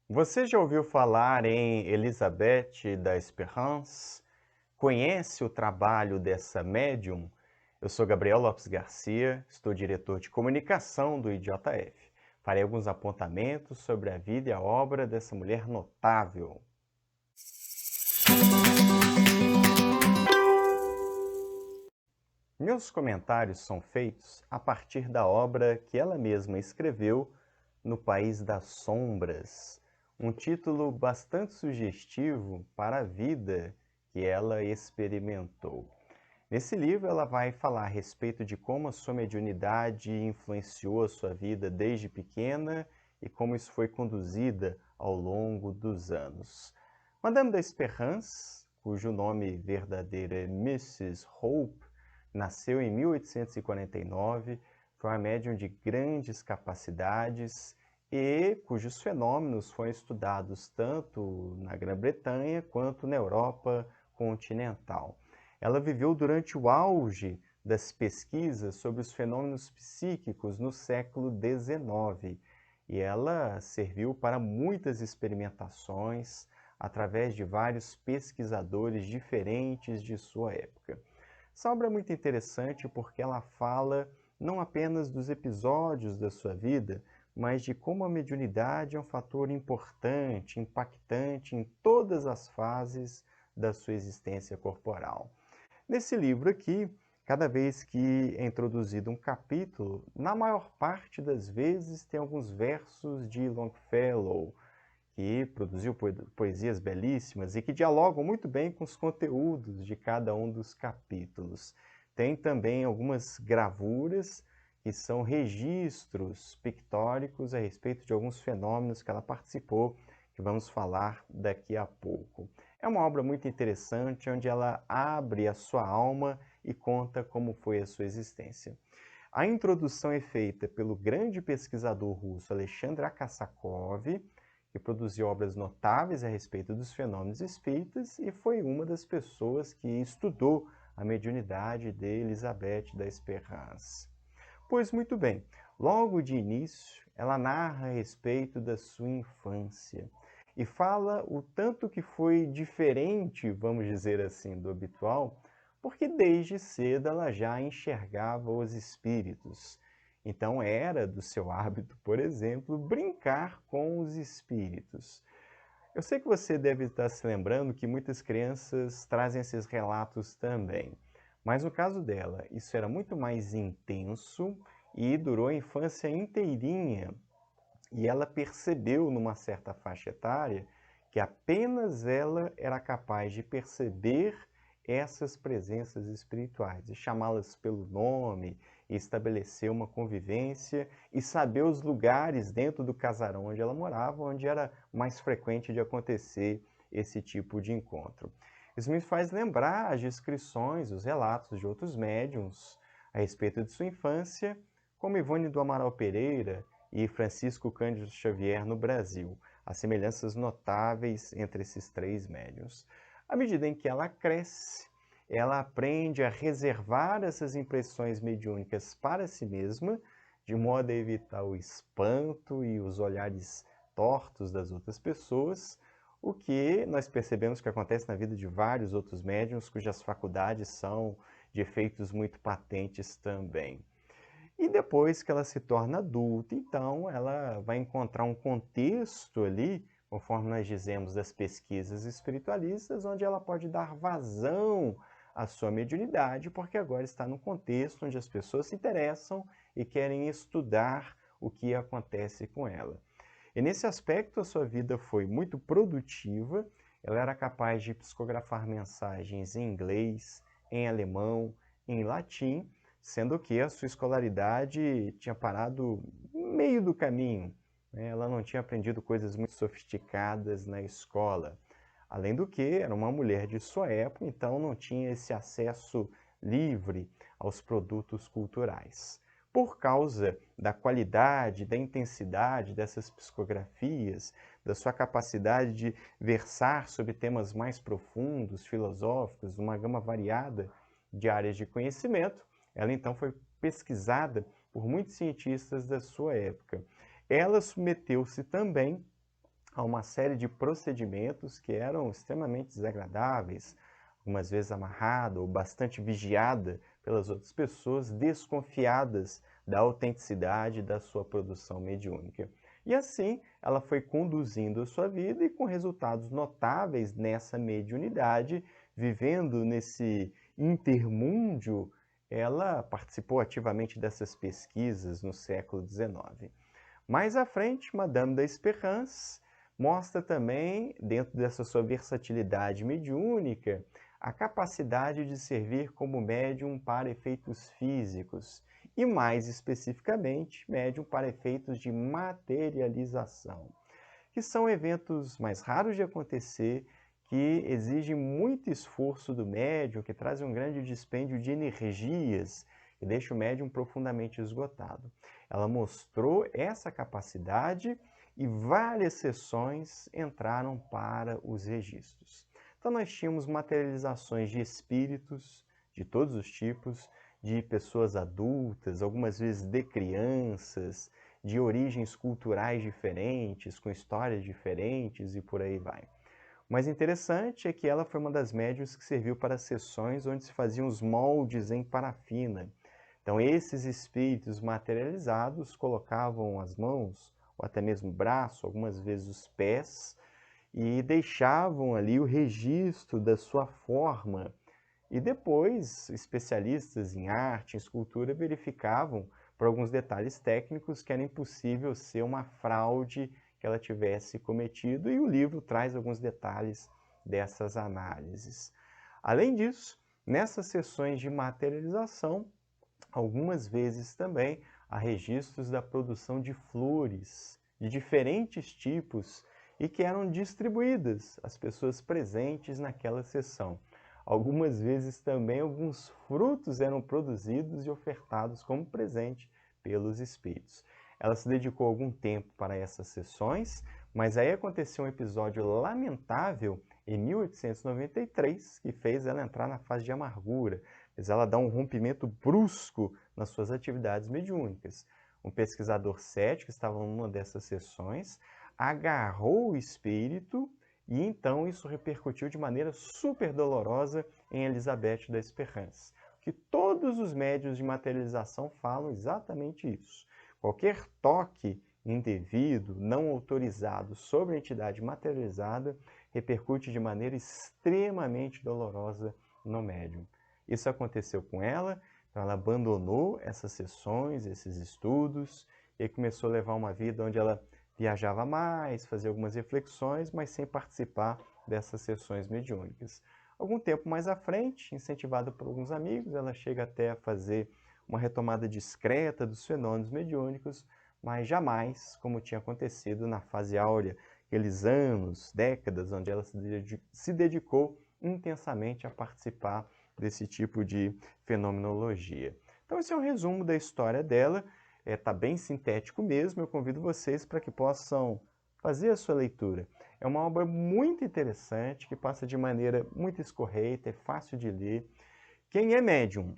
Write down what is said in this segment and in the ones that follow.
Você já ouviu falar em Elizabeth da Esperance? Conhece o trabalho dessa médium? Eu sou Gabriel Lopes Garcia, estou diretor de comunicação do IJF. Farei alguns apontamentos sobre a vida e a obra dessa mulher notável. Meus comentários são feitos a partir da obra que ela mesma escreveu, No País das Sombras, um título bastante sugestivo para a vida que ela experimentou. Nesse livro, ela vai falar a respeito de como a sua mediunidade influenciou a sua vida desde pequena e como isso foi conduzida ao longo dos anos. Madame d'Esperance, cujo nome verdadeiro é Mrs. Hope, nasceu em 1849, foi uma médium de grandes capacidades e cujos fenômenos foram estudados tanto na Grã-Bretanha quanto na Europa continental. Ela viveu durante o auge das pesquisas sobre os fenômenos psíquicos no século XIX e ela serviu para muitas experimentações através de vários pesquisadores diferentes de sua época. Essa obra é muito interessante porque ela fala não apenas dos episódios da sua vida, mas de como a mediunidade é um fator importante, impactante em todas as fases da sua existência corporal. Nesse livro aqui, cada vez que é introduzido um capítulo, na maior parte das vezes tem alguns versos de Longfellow, que produziu poesias belíssimas e que dialogam muito bem com os conteúdos de cada um dos capítulos. Tem também algumas gravuras que são registros pictóricos a respeito de alguns fenômenos que ela participou, que vamos falar daqui a pouco. É uma obra muito interessante, onde ela abre a sua alma e conta como foi a sua existência. A introdução é feita pelo grande pesquisador russo Alexandre Akasakov, que produziu obras notáveis a respeito dos fenômenos espíritas e foi uma das pessoas que estudou a mediunidade de Elizabeth da Esperance. Pois muito bem, logo de início, ela narra a respeito da sua infância e fala o tanto que foi diferente, vamos dizer assim, do habitual, porque desde cedo ela já enxergava os espíritos. Então era do seu hábito, por exemplo, brincar com os espíritos. Eu sei que você deve estar se lembrando que muitas crianças trazem esses relatos também, mas no caso dela, isso era muito mais intenso e durou a infância inteirinha. E ela percebeu, numa certa faixa etária, que apenas ela era capaz de perceber essas presenças espirituais e chamá-las pelo nome, e estabelecer uma convivência e saber os lugares dentro do casarão onde ela morava, onde era mais frequente de acontecer esse tipo de encontro. Isso me faz lembrar as descrições, os relatos de outros médiuns a respeito de sua infância, como Ivone do Amaral Pereira e Francisco Cândido Xavier no Brasil, as semelhanças notáveis entre esses três médiuns. À medida em que ela cresce, ela aprende a reservar essas impressões mediúnicas para si mesma, de modo a evitar o espanto e os olhares tortos das outras pessoas, o que nós percebemos que acontece na vida de vários outros médiuns, cujas faculdades são de efeitos muito patentes também. E depois que ela se torna adulta, então ela vai encontrar um contexto ali, conforme nós dizemos das pesquisas espiritualistas, onde ela pode dar vazão à sua mediunidade, porque agora está no contexto onde as pessoas se interessam e querem estudar o que acontece com ela. E nesse aspecto, a sua vida foi muito produtiva, ela era capaz de psicografar mensagens em inglês, em alemão, em latim, sendo que a sua escolaridade tinha parado no meio do caminho, né? Ela não tinha aprendido coisas muito sofisticadas na escola. Além do que, era uma mulher de sua época, então não tinha esse acesso livre aos produtos culturais. Por causa da qualidade, da intensidade dessas psicografias, da sua capacidade de versar sobre temas mais profundos, filosóficos, uma gama variada de áreas de conhecimento, ela então foi pesquisada por muitos cientistas da sua época. Ela submeteu-se também a uma série de procedimentos que eram extremamente desagradáveis, algumas vezes amarrada ou bastante vigiada pelas outras pessoas, desconfiadas da autenticidade da sua produção mediúnica. E assim, ela foi conduzindo a sua vida e com resultados notáveis nessa mediunidade, vivendo nesse intermúndio, ela participou ativamente dessas pesquisas no século XIX. Mais à frente, Madame d'Espérance mostra também, dentro dessa sua versatilidade mediúnica, a capacidade de servir como médium para efeitos físicos e, mais especificamente, médium para efeitos de materialização, que são eventos mais raros de acontecer, que exigem muito esforço do médium, que trazem um grande dispêndio de energias e deixa o médium profundamente esgotado. Ela mostrou essa capacidade e várias sessões entraram para os registros. Então nós tínhamos materializações de espíritos de todos os tipos, de pessoas adultas, algumas vezes de crianças, de origens culturais diferentes, com histórias diferentes e por aí vai. O mais interessante é que ela foi uma das médiuns que serviu para sessões onde se faziam os moldes em parafina. Então esses espíritos materializados colocavam as mãos, ou até mesmo o braço, algumas vezes os pés, e deixavam ali o registro da sua forma. E depois, especialistas em arte, em escultura, verificavam, por alguns detalhes técnicos, que era impossível ser uma fraude que ela tivesse cometido, e o livro traz alguns detalhes dessas análises. Além disso, nessas sessões de materialização, algumas vezes também há registros da produção de flores de diferentes tipos e que eram distribuídas às pessoas presentes naquela sessão. Algumas vezes também alguns frutos eram produzidos e ofertados como presente pelos espíritos. Ela se dedicou algum tempo para essas sessões, mas aí aconteceu um episódio lamentável em 1893 que fez ela entrar na fase de amargura, fez ela dar um rompimento brusco nas suas atividades mediúnicas. Um pesquisador cético estava numa dessas sessões, agarrou o espírito e então isso repercutiu de maneira super dolorosa em Elizabeth d'Espérance. Que todos os médiuns de materialização falam exatamente isso. Qualquer toque indevido, não autorizado sobre a entidade materializada repercute de maneira extremamente dolorosa no médium. Isso aconteceu com ela, então ela abandonou essas sessões, esses estudos, e começou a levar uma vida onde ela viajava mais, fazia algumas reflexões, mas sem participar dessas sessões mediúnicas. Algum tempo mais à frente, incentivada por alguns amigos, ela chega até a fazer uma retomada discreta dos fenômenos mediúnicos, mas jamais como tinha acontecido na fase áurea, aqueles anos, décadas, onde ela se dedicou intensamente a participar desse tipo de fenomenologia. Então esse é um resumo da história dela, está bem sintético mesmo, eu convido vocês para que possam fazer a sua leitura. É uma obra muito interessante, que passa de maneira muito escorreita, é fácil de ler. Quem é médium,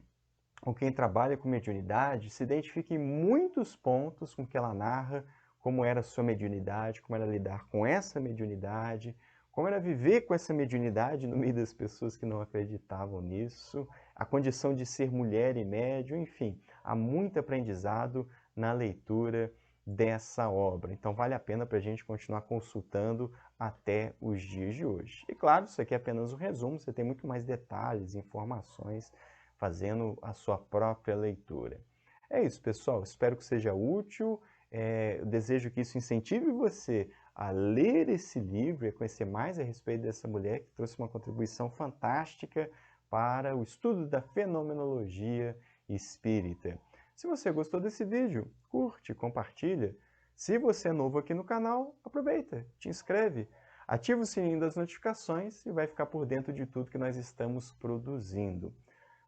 ou quem trabalha com mediunidade, se identifica em muitos pontos com que ela narra, como era a sua mediunidade, como era lidar com essa mediunidade, como era viver com essa mediunidade no meio das pessoas que não acreditavam nisso, a condição de ser mulher e médium, enfim, há muito aprendizado na leitura dessa obra. Então vale a pena para a gente continuar consultando até os dias de hoje. E claro, isso aqui é apenas um resumo, você tem muito mais detalhes, informações, fazendo a sua própria leitura. É isso, pessoal. Espero que seja útil. Eu desejo que isso incentive você a ler esse livro e a conhecer mais a respeito dessa mulher que trouxe uma contribuição fantástica para o estudo da fenomenologia espírita. Se você gostou desse vídeo, curte, compartilha. Se você é novo aqui no canal, aproveita, te inscreve, ativa o sininho das notificações e vai ficar por dentro de tudo que nós estamos produzindo.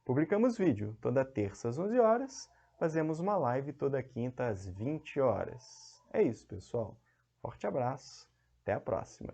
Publicamos vídeo toda terça às 11 horas, fazemos uma live toda quinta às 20 horas. É isso, pessoal. Forte abraço, até a próxima.